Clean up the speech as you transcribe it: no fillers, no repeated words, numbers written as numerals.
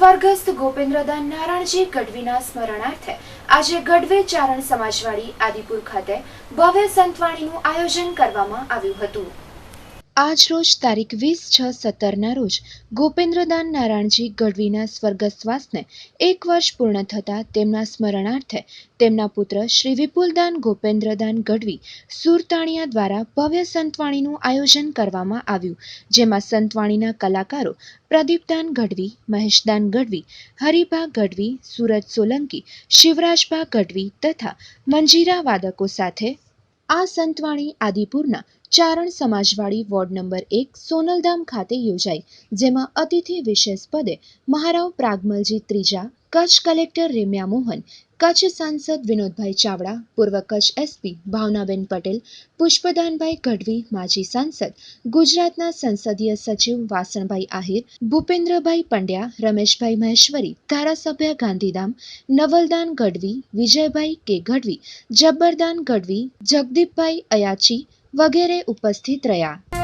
સ્વર્ગસ્થ ગોપેન્દ્રદાન નારાયણજી ગઢવીના સ્મરણાર્થે આજે ગઢવી ચારણ સમાજવાડી આદિપુર ખાતે ભવ્ય સંતવાણીનું આયોજન કરવામાં આવ્યું હતું। આજ રોજ તારીખ 20/6/17ના રોજ ગોપેન્દ્રદાન નારાયણજી ગઢવીના સ્વર્ગસ્વાસને 1 વર્ષ પૂર્ણ થતાં તેમના સ્મરણાર્થે તેમના પુત્ર શ્રી વિપુલદાન ગોપેન્દ્રદાન ગઢવી સુરતાણીયા દ્વારા ભવ્ય સંતવાણીનું આયોજન કરવામાં આવ્યું, જેમાં સંતવાણીના કલાકારો પ્રદીપદાન ગઢવી, મહેશદાન ગઢવી, હરિભા ગઢવી, સુરજ સોલંકી, શિવરાજભા ગઢવી તથા મંજીરા વાદકો સાથે આ સંતવાણી આદિપુરના ચારણ સમાજવાડી વોર્ડ નંબર 1 સોનલધામ ખાતે યોજાઈ, જેમાં અતિથિ વિશેષ પદે મહારાવ પ્રાગમલજી ત્રીજા, કચ્છ કલેક્ટર રેમ્યા મોહન, કચ્છ સાંસદ વિનોદભાઈ ચાવડા, પૂર્વ કચ્છ એસપી ભાવનાબેન પટેલ, પુષ્પદાનભાઈ ગઢવી માજી સાંસદ, ગુજરાતના સંસદીય સચિવ વાસણભાઈ આહિર, ભૂપેન્દ્રભાઈ પંડ્યા, રમેશભાઈ મહેશ્વરી, ધારાસભ્ય ગાંધીધામ, નવલદાન ગઢવી, વિજયભાઈ કે ગઢવી, જબ્બરદાન ગઢવી, જગદીપભાઈ અયાચી વગેરે ઉપસ્થિત રહ્યા।